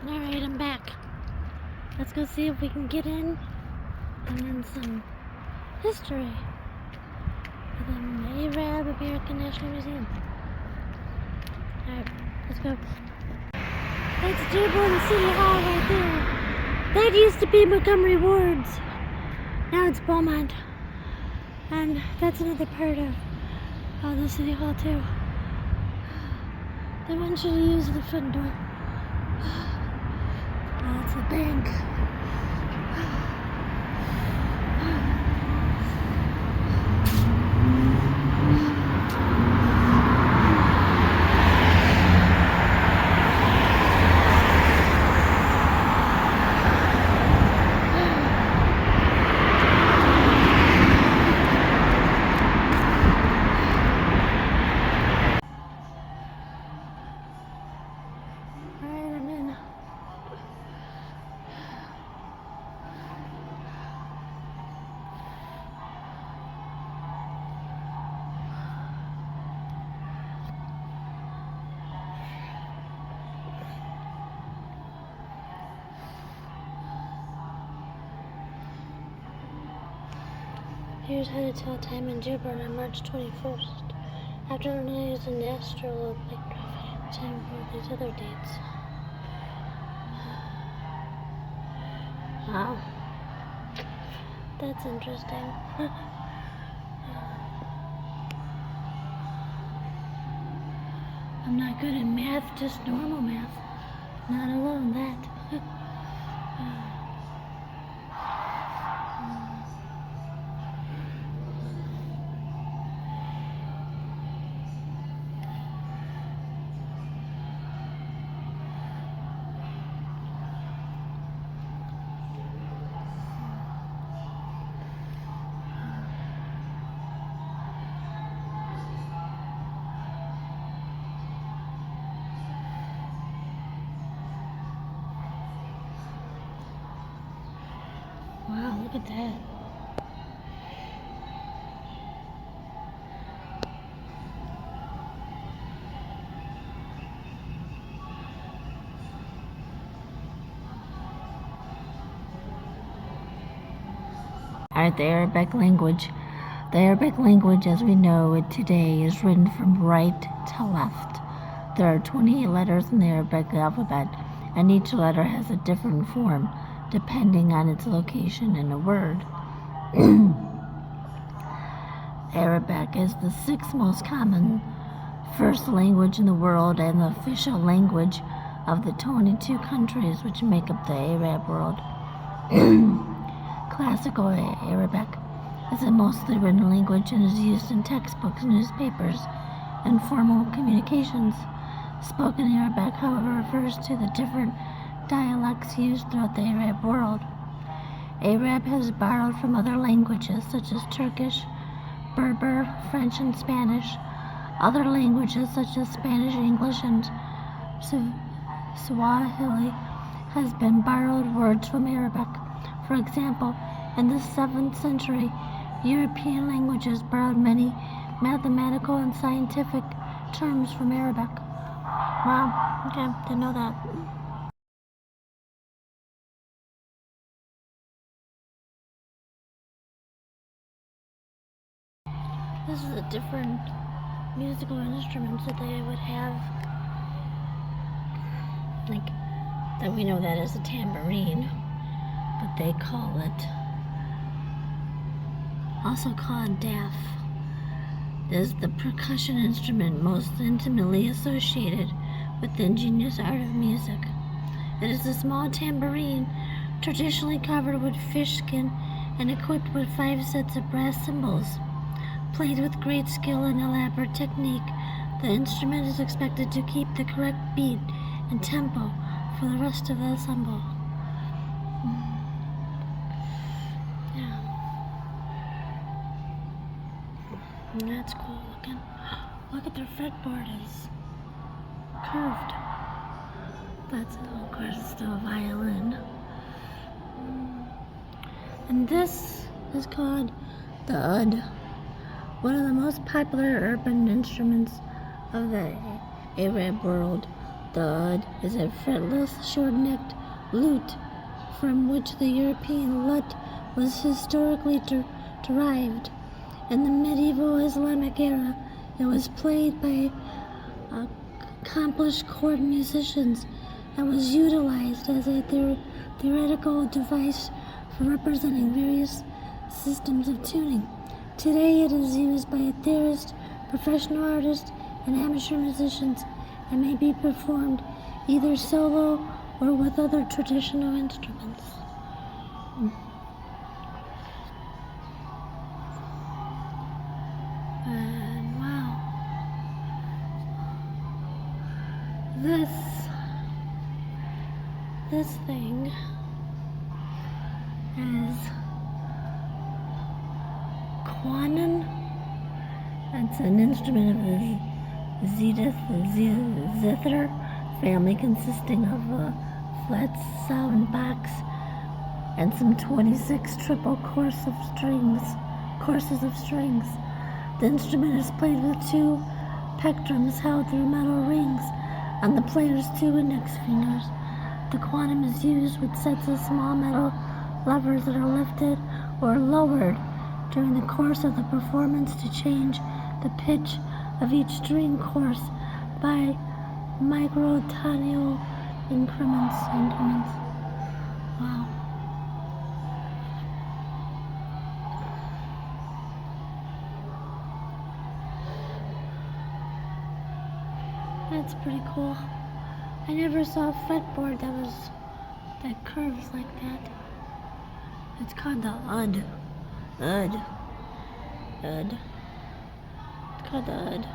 Alright, I'm back. Let's go see if we can get in and learn some history of the Arab American National Museum. Alright, let's go. That's Dearborn City Hall right there. That used to be Montgomery Ward's. Now it's Beaumont. And that's another part of the City Hall too. They want you to use the front door. That's the bank. Alright, I'm in. Here's how to tell time in Dearborn on March 21st. After learning to use an astrolabe time for these other dates. Wow. That's interesting. I'm not good at math, just normal math. Not alone that. Wow, look at that. Alright, the Arabic language. The Arabic language as we know it today is written from right to left. There are 28 letters in the Arabic alphabet, and each letter has a different form depending on its location in a word. Arabic is the sixth most common first language in the world and the official language of the 22 countries which make up the Arab world. Classical Arabic is a mostly written language and is used in textbooks, newspapers, and formal communications. Spoken Arabic, however, refers to the different dialects used throughout the Arab world. Arab has borrowed from other languages such as Turkish, Berber, French, and Spanish. Other languages such as Spanish, English, and Swahili has been borrowed words from Arabic. For example, in the 7th century, European languages borrowed many mathematical and scientific terms from Arabic. Wow, okay, didn't know that. This is the different musical instruments that they would have, like, that we know that as a tambourine, but they call it, also called daf. This is the percussion instrument most intimately associated with the ingenious art of music. It is a small tambourine, traditionally covered with fish skin and equipped with 5 sets of brass cymbals. Played with great skill and elaborate technique, the instrument is expected to keep the correct beat and tempo for the rest of the ensemble. Yeah. That's cool looking. Look at their fretboard is curved. That's, of course, it's still a violin. And this is called the oud, one of the most popular urban instruments of the Arab world. The oud is a fretless, short-necked lute from which the European lut was historically derived. In the medieval Islamic era, it was played by accomplished court musicians and was utilized as a theoretical device for representing various systems of tuning. Today it is used by theorists, professional artists, and amateur musicians, and may be performed either solo or with other traditional instruments. And wow, this thing is quantum. It's an instrument of the zither family, consisting of a flat sound box and some 26 triple courses of strings. The instrument is played with two plectrums held through metal rings on the player's two index fingers. The quantum is used with sets of small metal levers that are lifted or lowered during the course of the performance to change the pitch of each string course by microtonal increments. Wow. That's pretty cool. I never saw a fretboard that curves like that. It's called the oud. It's called the oud.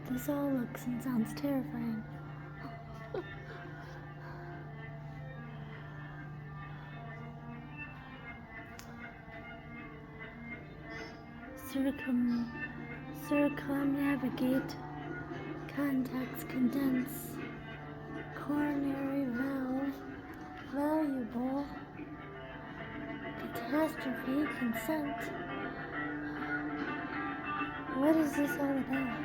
This all looks and sounds terrifying. Circumnavigate, contacts, condense, coronary valve, valuable, catastrophe, consent. What is this all about?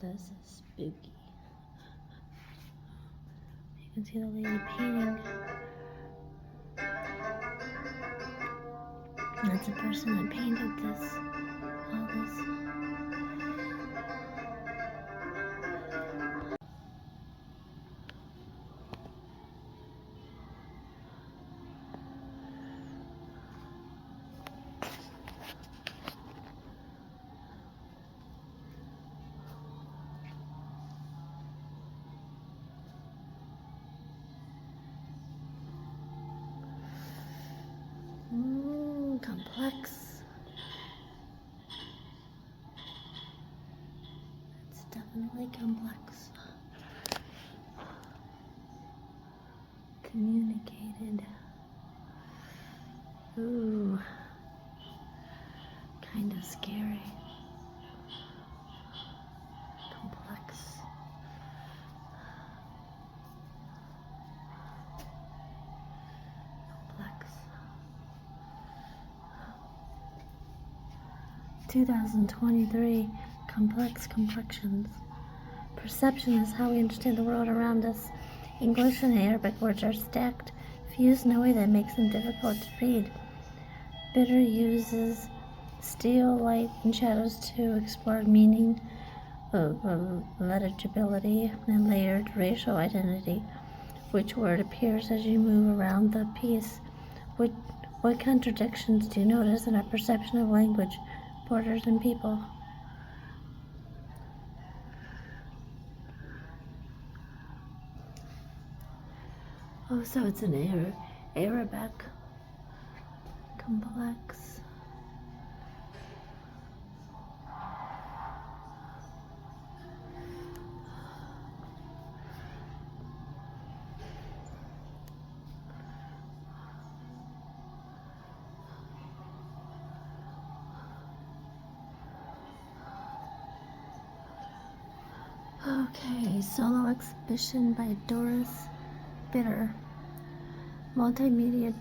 This is spooky. You can see the lady painting. That's a person that painted this. All this. Complex. It's definitely complex. Communicated. Ooh. Kind of scary. Complex. Complex. 2023, complex complexions. Perception is how we understand the world around us. English and Arabic words are stacked, fused in a way that makes them difficult to read. Bitter uses steel, light, and shadows to explore meaning, legibility, and layered racial identity. Which word appears as you move around the piece? What, what contradictions do you notice in our perception of language, borders, and people? Oh, so it's an Arabic complex. Okay, solo exhibition by Doris Bitter. Multimedia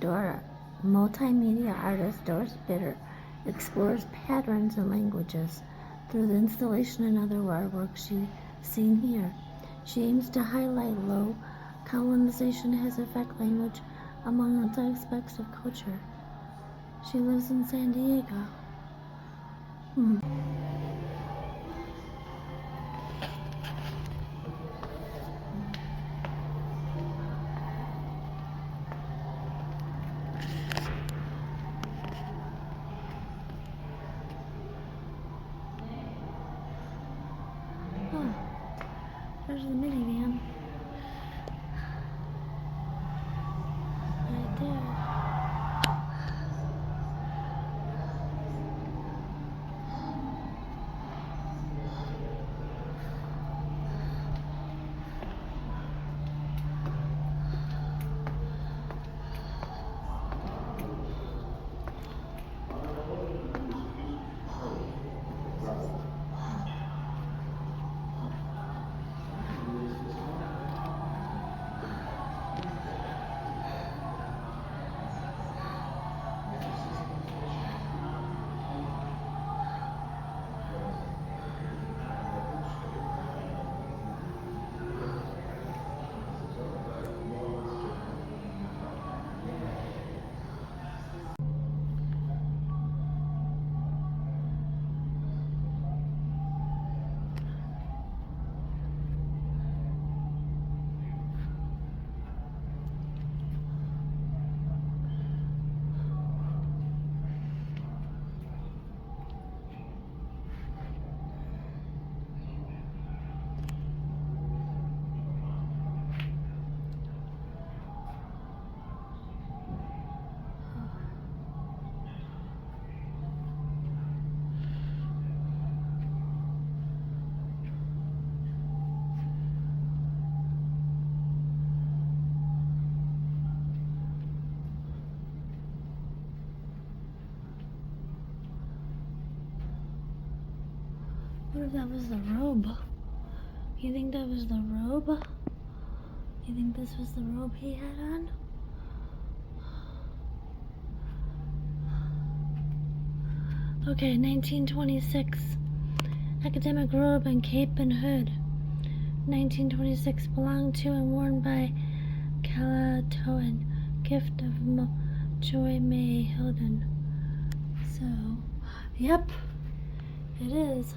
artist Doris Bitter explores patterns and languages through the installation and other artwork seen here. She aims to highlight low colonization has affected language among other aspects of culture. She lives in San Diego. Oh, there's the minivan. Right there. What if that was the robe? You think that was the robe? You think this was the robe he had on? Okay, 1926. Academic robe and cape and hood. 1926. Belonged to and worn by Calatoan. Gift of Joy May Hilden. So, yep, it is.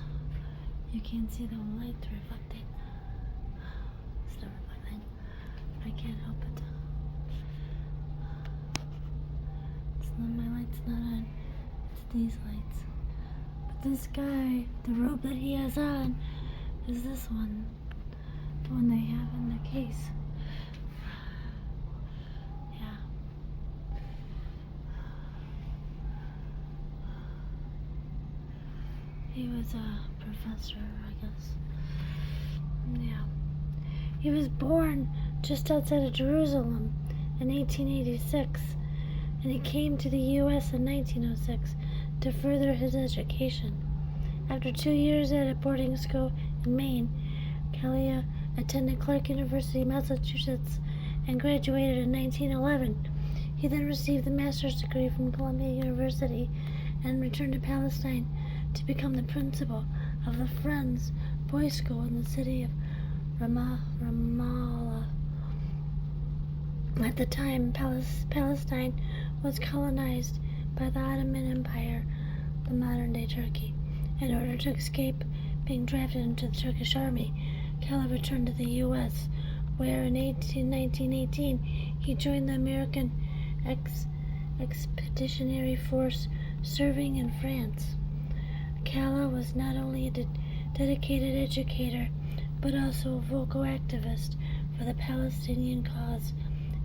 You can't see the light reflecting. It's not reflecting. I can't help it. It's not, my light's not on. It's these lights. But this guy, the robe that he has on, is this one. The one they have in the case. Yeah. He was a professor, I guess. Yeah. He was born just outside of Jerusalem in 1886, and he came to the U.S. in 1906 to further his education. After 2 years at a boarding school in Maine, Kalia attended Clark University, Massachusetts, and graduated in 1911. He then received a master's degree from Columbia University and returned to Palestine to become the principal of the Friends Boys School in the city of Ramallah. At the time, Palestine was colonized by the Ottoman Empire, the modern-day Turkey. In order to escape being drafted into the Turkish army, Keller returned to the U.S., where in 1918 he joined the American expeditionary force serving in France. Kala was not only a dedicated educator, but also a vocal activist for the Palestinian cause,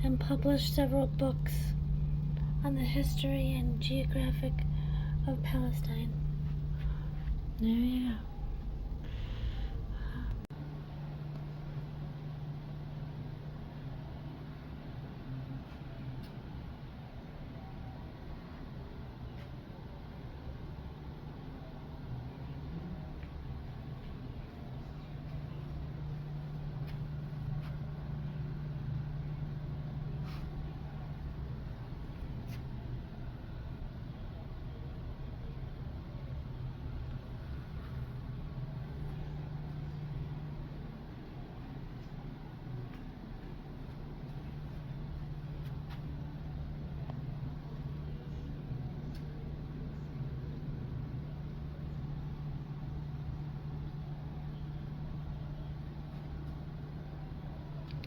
and published several books on the history and geographic of Palestine. There you go.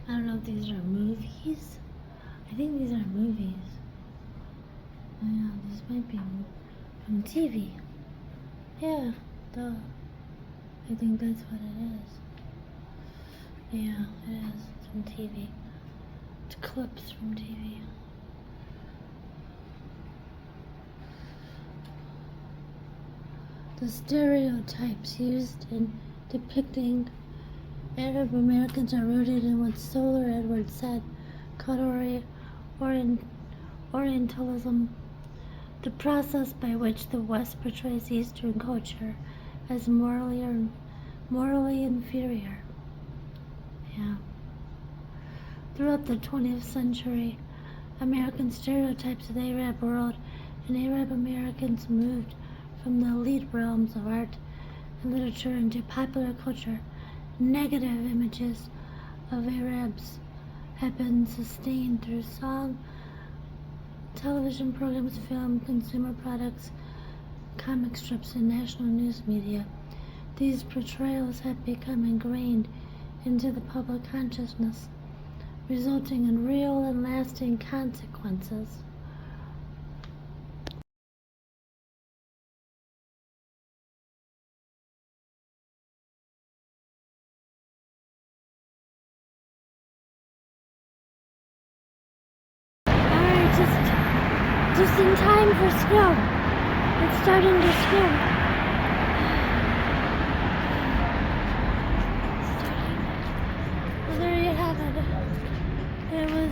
I don't know if these are movies. I think these are movies. Oh yeah, this might be from TV. Yeah, duh. I think that's what it is. Yeah, it is. It's from TV. It's clips from TV. The stereotypes used in depicting Arab Americans are rooted in what Solar Edwards said called Orientalism, the process by which the West portrays Eastern culture as morally inferior. Yeah. Throughout the 20th century, American stereotypes of the Arab world and Arab Americans moved from the elite realms of art and literature into popular culture. Negative images of Arabs have been sustained through song, television programs, film, consumer products, comic strips, and national news media. These portrayals have become ingrained into the public consciousness, resulting in real and lasting consequences. Alright, just in time for snow. It's starting to snow. Well, there you have it. It was